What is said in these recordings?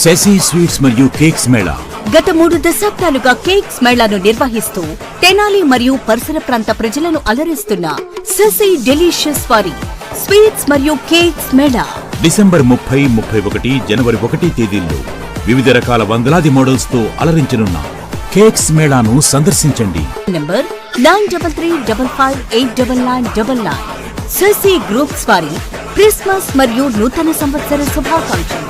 Shashi sweets మరియు cakes Mela గత 3 దశాబ్దాలుగా కేక్స్ మేళాను నిర్వహిస్తూ తెనాలి మరియు పరిసర ప్రాంత ప్రజలను అలరిస్తున్న శశి డెలిషియస్ వారి స్వీట్స్ మరియు కేక్స్ మేళా డిసెంబర్ 30, 31, జనవరి 1 తేదీల్లో వివిధ రకాల వందలాది మోడల్స్ తో అలరించనున్న కేక్స్ మేళాను సందర్శించండి. నంబర్ 9335589999. శశి గ్రూప్స్ వారి క్రిస్మస్ మరియు నూతన సంవత్సర శుభాకాంక్షలు.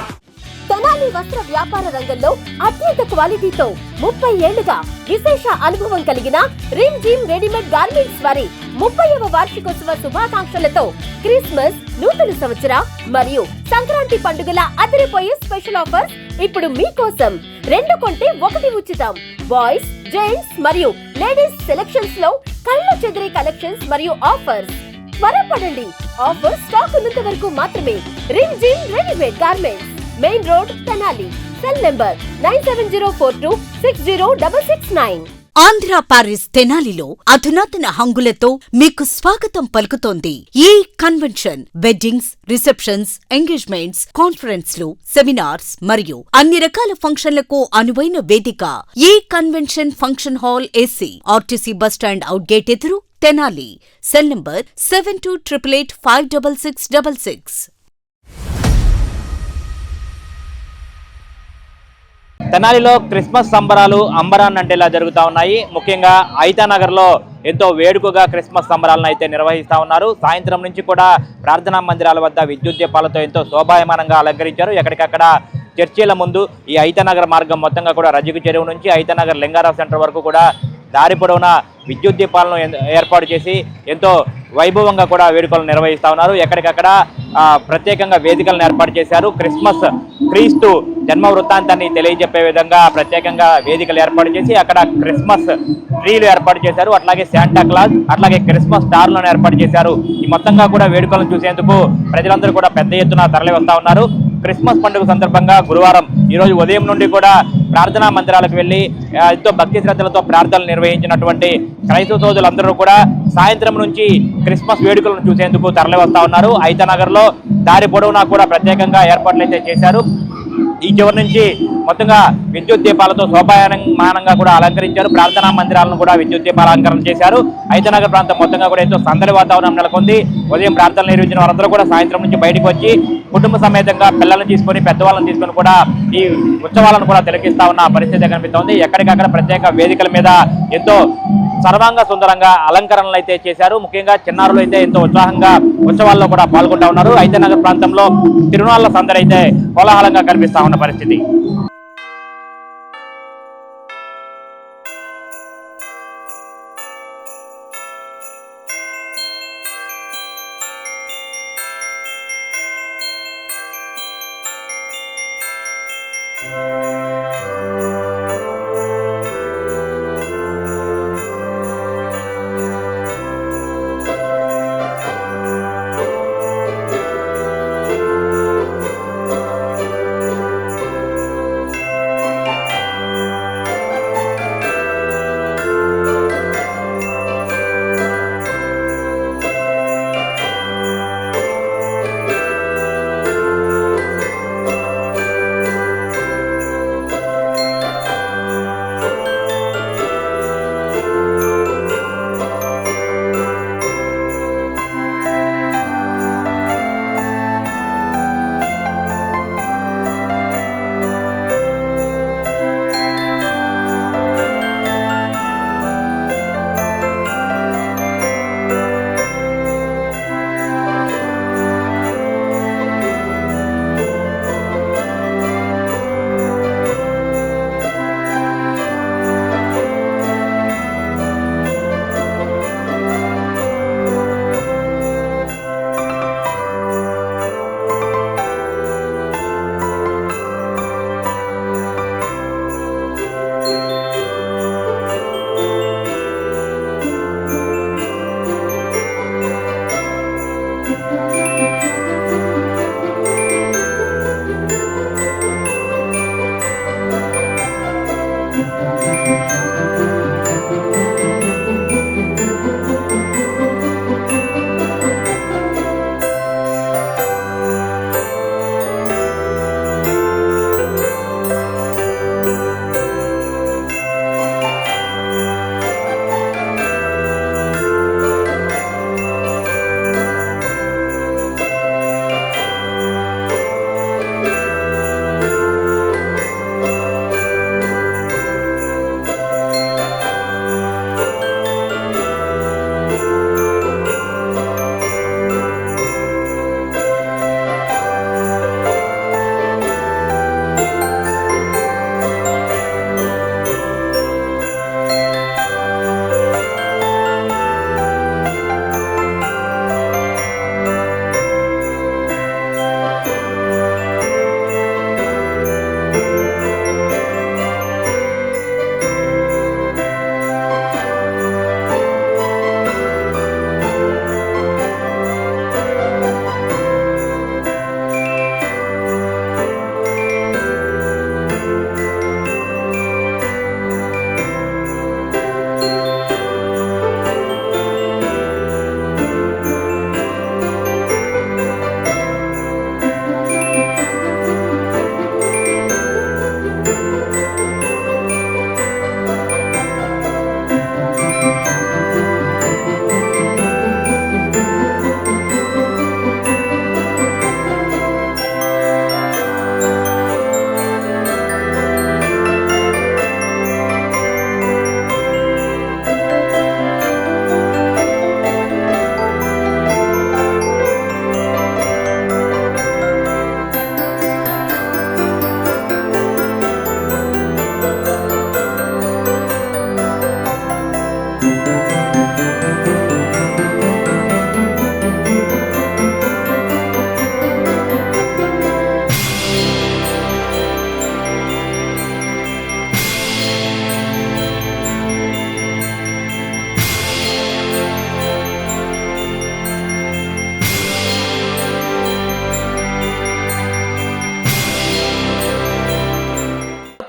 తెనాలి వస్త్ర వ్యాపార రంగంలో అత్యంత క్వాలిటీతో 30 ఏళ్లుగా విశేష అనుభవం కలిగిన రిమ్ జిమ్ రెడీమేడ్ గార్మెంట్స్ వారి 30వ వార్షికోత్సవ శుభాకాంక్షలతో క్రిస్మస్, నూతన సంవత్సర మరియు సంక్రాంతి పండుగల అదిరిపోయే స్పెషల్ ఆఫర్స్ ఇప్పుడు మీకోసం. 2 కొంటే 1 ఉచితం. బాయ్స్, జెంట్స్ మరియు లేడీస్ సెలక్షన్స్ లో కళ్ళు చెదిరే కలెక్షన్స్ మరియు ఆఫర్స్. త్వరపడండి, ఆఫర్ స్టాక్ ఉన్నంత వరకు మాత్రమే. Rim Jhim readymade garments, main road, Tenali. Cell number 9704260669. Andhra Paris తెనాలిలో అధునాతన హంగులతో మీకు స్వాగతం పలుకుతోంది. ఈ కన్వెన్షన్ వెడ్డింగ్స్, రిసెప్షన్స్, ఎంగేజ్మెంట్స్, కాన్ఫరెన్స్లు, సెమినార్స్ మరియు అన్ని రకాల ఫంక్షన్లకు అనువైన వేదిక. ఈ convention function hall AC, RTC bus stand out gate ఎదురు, తెనాలి. Cell number 7288856666. తెనాలిలో క్రిస్మస్ సంబరాలు అంబరాన్నంటేలా జరుగుతూ ఉన్నాయి. ముఖ్యంగా ఐతానగర్లో ఎంతో వేడుకగా క్రిస్మస్ సంబరాలను అయితే నిర్వహిస్తూ ఉన్నారు. సాయంత్రం నుంచి కూడా ప్రార్థనా మందిరాల వద్ద విద్యుత్ దీపాలతో ఎంతో శోభాయమానంగా అలంకరించారు. ఎక్కడికక్కడ చర్చీల ముందు ఈ ఐతానగర్ మార్గం మొత్తంగా కూడా రజిక చెరువు నుంచి ఐతానగర్ లింగారావు సెంటర్ వరకు కూడా దారి పొడవునా విద్యుత్ దీపాలను ఏర్పాటు చేసి ఎంతో వైభవంగా కూడా వేడుకలు నిర్వహిస్తూ ఉన్నారు. ఎక్కడికక్కడ ప్రత్యేకంగా వేదికలను ఏర్పాటు చేశారు. క్రిస్మస్ క్రీస్తు జన్మ వృత్తాంతాన్ని తెలియజెప్పే విధంగా ప్రత్యేకంగా వేదికలు ఏర్పాటు చేసి అక్కడ క్రిస్మస్ ట్రీలు ఏర్పాటు చేశారు. అట్లాగే శాంటా క్లాస్, అట్లాగే క్రిస్మస్ స్టార్లను ఏర్పాటు చేశారు. ఈ మొత్తంగా కూడా వేడుకలను చూసేందుకు ప్రజలందరూ కూడా పెద్ద ఎత్తున తరలి వస్తూ ఉన్నారు. క్రిస్మస్ పండుగ సందర్భంగా గురువారం ఈరోజు ఉదయం నుండి కూడా ప్రార్థనా మందిరాలకు వెళ్ళి ఎంతో భక్తి శ్రద్ధలతో ప్రార్థనలు నిర్వహించినటువంటి క్రైస్తవ సోదరులందరూ కూడా సాయంత్రం నుంచి క్రిస్మస్ వేడుకలను చూసేందుకు తరలి వస్తూ ఉన్నారు. ఐతానగర్లో దారి పొడవునా కూడా ప్రత్యేకంగా ఏర్పాట్లు అయితే చేశారు. ఈ చివరి నుంచి మొత్తంగా విద్యుత్ దీపాలతో శోభాయమానంగా కూడా అలంకరించారు. ప్రార్థనా మందిరాలను కూడా విద్యుత్ దీపాల అలంకరణ చేశారు. ఐతానగర్ ప్రాంతం మొత్తంగా కూడా ఎంతో సందడి వాతావరణం నెలకొంది. ఉదయం ప్రార్థనలు నిర్వహించిన వారందరూ కూడా సాయంత్రం నుంచి బయటకు వచ్చి కుటుంబ సమేతంగా పిల్లలను తీసుకొని పెద్దవాళ్ళని తీసుకొని కూడా ఈ ఉత్సవాలను కూడా తిలకిస్తా ఉన్న పరిస్థితి కనిపిస్తోంది. ఎక్కడికక్కడ ప్రత్యేక వేదికల మీద ఎంతో సర్వాంగ సుందరంగా అలంకరణలు అయితే చేశారు. ముఖ్యంగా చిన్నారులు అయితే ఎంతో ఉత్సాహంగా ఉత్సవాల్లో కూడా పాల్గొంటా ఉన్నారు. ఐతానగర్ ప్రాంతంలో తిరునాళ్ల సందడి అయితే కోలాహలంగా కనిపిస్తా ఉన్న పరిస్థితి.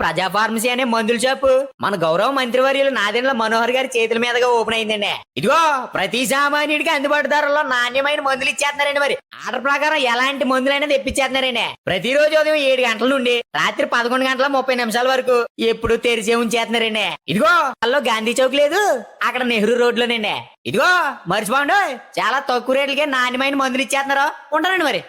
ప్రజా ఫార్మసీ అనే మందుల షాపు మన గౌరవ మంత్రివర్యులు నాదెండ్ల మనోహర్ గారి చేతుల మీదుగా ఓపెన్ అయిందండి. ఇదిగో ప్రతి సామాన్యుడికి అందుబాటు ధరలో నాణ్యమైన మందులు ఇచ్చేస్తున్నారండి. మరి ఆర్డర్ ప్రకారం ఎలాంటి మందులైనా తెప్పించేస్తున్నారండి. ప్రతిరోజు ఉదయం 7 గంటల నుండి రాత్రి 11 గంటల 30 నిమిషాల వరకు ఎప్పుడు తెరిచే ఉంచేస్తున్నారండి. ఇదిగో అల్లో గాంధీ చౌక్ లేదు, అక్కడ నెహ్రూ రోడ్ లోనండి. ఇదిగో మర్చిపోండి, చాలా తక్కువ రేట్లకే నాణ్యమైన మందులు ఇచ్చేస్తున్నారు. ఉంటారండి మరి.